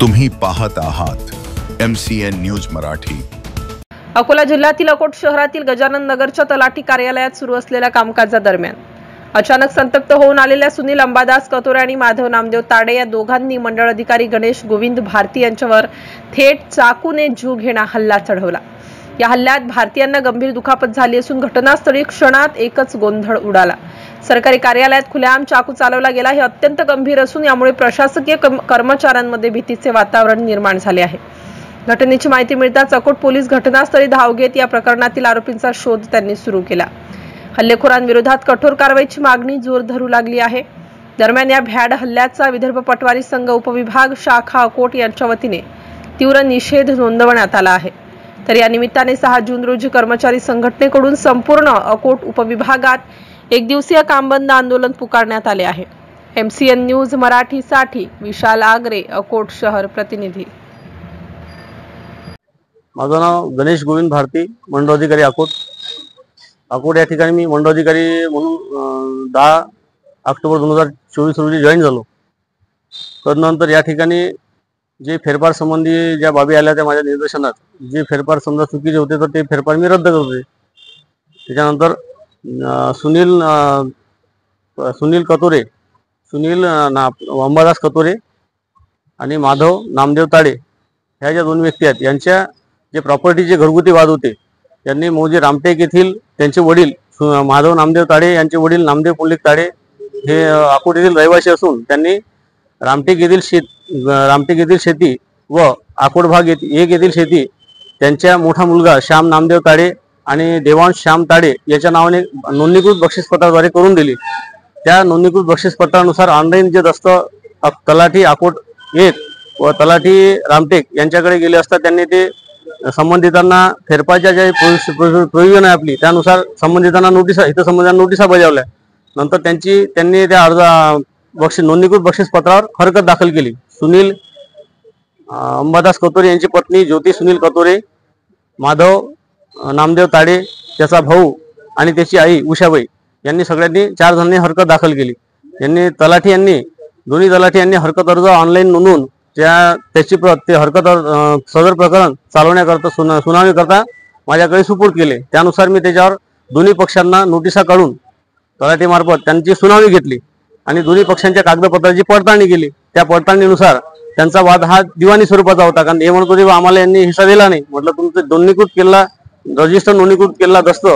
तुम्ही पाहत आहात MCN न्यूज मराठी। अकोला जिल्ह्यातील अकोट शहरातील गजानन नगरच्या तलाठी कार्यालयात सुरू असलेल्या कामकाजादरम्यान अचानक संतप्त होऊन आलेल्या सुनील अंबादास कतोरे आणि माधव नामदेव ताडे या दोघांनी मंडळ अधिकारी गणेश गोविंद भारती यांच्यावर थेट चाकूने जीव घेणा हल्ला चढवला। या हल्ल्यात भारतीयांना गंभीर दुखापत झाली असून घटनास्थळी क्षणात एकच गोंधळ उडाला। सरकारी कार्यालयात खुलेआम चाकू चालवला गेला। हे अत्यंत गंभीर असून यामुळे प्रशासकीय कर्मचाऱ्यांमध्ये भीतीचे वातावरण निर्माण झाले आहे। घटनेची माहिती मिळताच अकोट पोलीस घटनास्थळी धाव घेत या प्रकरणातील आरोपींचा शोध त्यांनी सुरू केला। हल्लेखोरांविरोधात कठोर कारवाईची मागणी जोर धरू लागली आहे। दरम्यान या भ्याड हल्ल्याचा विदर्भ पटवारी संघ उपविभाग शाखा अकोट यांच्या वतीने तीव्र निषेध नोंदवण्यात आला आहे। तर या निमित्ताने 6 जून रोजी कर्मचारी संघटनेकडून संपूर्ण अकोट उपविभागात एक दिवसीय कामबंद आंदोलन पुकारण्यात आले आहे। MCN न्यूज मराठीसाठी विशाल आगरे, अकोट शहर प्रतिनिधी। माझं नाव गणेश गोविंद भारती, मंडळ अधिकारी अकोट या ठिकाणी मी मंडळ अधिकारी म्हणून 10 ऑक्टोबर 2024 रोजी जॉईन झालो। तदनंतर या ठिकाणी जे फेरफार संबंधी ज्या बाबी आल्या त्या माझ्या निर्देशनात जे फेरफार समजा चुकीचे होते तर ते फेरफार मी रद्द करते। त्याच्यानंतर सुनील कतोरे, अंबादास कतोरे आणि माधव नामदेव ताडे ह्या ज्या 2 व्यक्ती आहेत यांच्या जे प्रॉपर्टीचे घरगुती वाद होते त्यांनी मौजे रामटेक येथील त्यांचे वडील माधव नामदेव ताडे यांचे वडील नामदेव पुंडलिक ताडे हे अकोट येथील रहिवासी असून त्यांनी रामटेक येथील शेती व अकोट भाग 1 येथील शेती त्यांच्या मोठा मुलगा श्याम नामदेव ताडे आणि देवांश श्याम ताडे याच्या नावाने नोंदणीकृत बक्षीसपत्राद्वारे करून दिली। त्या नोंदणीकृत बक्षीसपत्रानुसार ऑनलाईन जे दस्त तलाठी अकोट 1 व तलाठी रामटेक यांच्याकडे गेले असता त्यांनी ते संबंधितांना फेरफारच्या जे प्रोव्हिजन आहे आपली त्यानुसार संबंधितांना नोटिसा बजावल्या। नंतर त्यांनी त्या नोंदणीकृत बक्षीसपत्रावर हरकत दाखल केली। सुनील अंबादास कतोरे यांची पत्नी ज्योती सुनील कतोरे, माधव नामदेव ताडे त्याचा भाऊ आणि त्याची आई उषाबाई यांनी सगळ्यांनी 4 जणांनी हरकत दाखल केली। दोन्ही तलाठी यांनी हरकत अर्ज ऑनलाईन नोंदवून त्याची ते हरकत सदर प्रकरण चालवण्याकरता सुनावणी करता माझ्याकडे सुपूर्द केले। त्यानुसार मी त्याच्यावर दोन्ही पक्षांना नोटिसा काढून तलाठीमार्फत त्यांची सुनावणी घेतली आणि दोन्ही पक्षांच्या कागदपत्राची पडताळणी केली। त्या पडताळणीनुसार त्यांचा वाद हा दिवाणी स्वरूपाचा होता, कारण हे म्हणत होते आम्हाला यांनी हिस्सा दिला नाही। म्हटलं तुमचं रजिस्टर नोंदणीकृत केलेला दस्त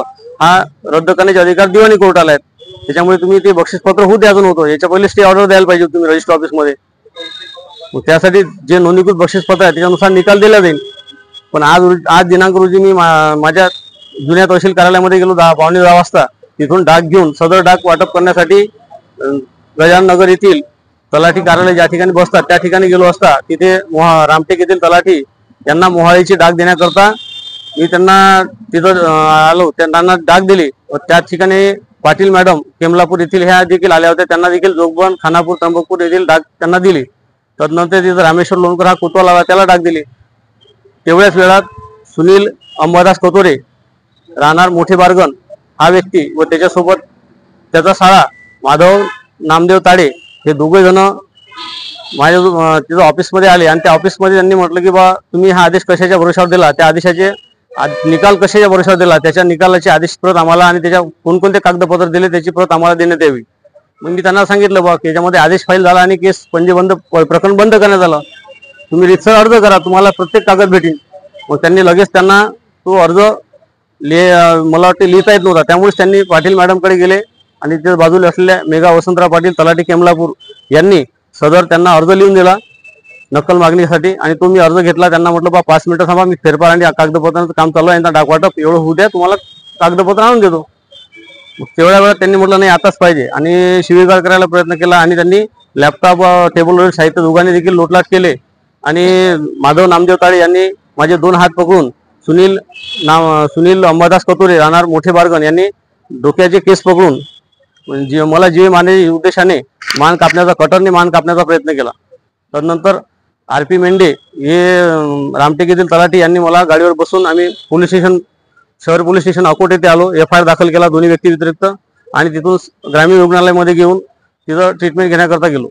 हा रद्द करण्याचे अधिकार दिवाणी कोर्टाला आहेत, त्याच्यामुळे तुम्ही ते बक्षीसपत्र होऊ द्यायचं नव्हतं। याच्या पहिले स्टे ऑर्डर द्यायला पाहिजे तुम्ही रजिस्टर ऑफिसमध्ये। त्यासाठी जे नोंदणीकृत बक्षीसपत्र आहे त्याच्यानुसार निकाल दिला जाईल। पण आज दिनांक रोजी मी माझ्या जुन्या तहसील कार्यालयामध्ये गेलो 10:15 वाजता। तिथून डाक घेऊन सदर डाक वाटप करण्यासाठी गजानन नगर येथील तलाठी कार्यालय ज्या ठिकाणी बसतात त्या ठिकाणी गेलो असता तिथे रामटेक येथील तलाठी यांना मोहाळीची डाक देण्याकरता मी त्यांना तिथं आलो, त्यांना डाक दिली। त्या ठिकाणी पाटील मॅडम केमलापूर येथील ह्या देखील आल्या होत्या, त्यांना देखील जोगबन, खानापूर, त्र्यंबकपूर येथील डाक त्यांना दिली। तदनंतर तिथं रामेश्वर लोणकर हा कोतवाल आला, त्याला डाक दिली। तेवढ्याच वेळात सुनील अंबादास कतोरे राहणार मोठे बारगण हा व्यक्ती व त्याच्यासोबत त्याचा साळा माधव नामदेव ताडे हे दोघे जण माझ्या तिथं ऑफिसमध्ये आले आणि त्या ऑफिसमध्ये त्यांनी म्हटलं की बा तुम्ही हा आदेश कशाच्या भरोशावर दिला, त्या आदेशाचे निकाल कशाच्या भरोशावर दिला, त्याच्या निकालाची आदेश प्रत आम्हाला आणि त्याच्या कोणकोणते कागदपत्र दिले त्याची प्रत आम्हाला देण्यात यावी। मग मी त्यांना सांगितलं बा की याच्यामध्ये आदेश फाईल झाला आणि केस प्रकरण बंद करण्यात आलं, तुम्ही रितसर अर्ज करा, तुम्हाला प्रत्येक कागद भेटेल। मग त्यांनी लगेच त्यांना तो अर्ज मला वाटते लिहिता येत नव्हता, त्यामुळेच त्यांनी पाटील मॅडमकडे गेले आणि तिथे बाजूला असलेल्या मेघा वसंतराव पाटील तलाठी केमलापूर यांनी सदर त्यांना अर्ज लिहून दिला नक्कल मागणीसाठी। आणि तो मी अर्ज घेतला, त्यांना म्हटलं बा 5 मिनिटं थांबा, मी फेरफार आणि कागदपत्रांचं काम चालू आहे, डाक वाटप एवढं होऊ द्या, तुम्हाला कागदपत्र आणून देतो। तेवढ्या वेळात त्यांनी म्हटलं नाही आताच पाहिजे आणि शिवीगाळ करायला प्रयत्न केला आणि त्यांनी लॅपटॉप टेबलवरील साहित्य दोघांनी देखील लोटलाट केले। आणि माधव नामदेव ताडे यांनी माझे 2 हात पकडून सुनील अंबादास कतोरे राहणार मोठे बारगण यांनी डोक्याचे केस पकडून मला जीवे मारण्याच्या उद्देशाने कटरने मान कापण्याचा प्रयत्न केला। तदनंतर RP मेंढे हे रामटेक येथील तलाठी यांनी मला गाडीवर बसून आम्ही शहर पोलीस स्टेशन अकोट येथे आलो। FIR दाखल केला दोन्ही व्यक्ती व्यतिरिक्त आणि तिथून ग्रामीण रुग्णालयामध्ये घेऊन तिथं ट्रीटमेंट घेण्याकरता गेलो।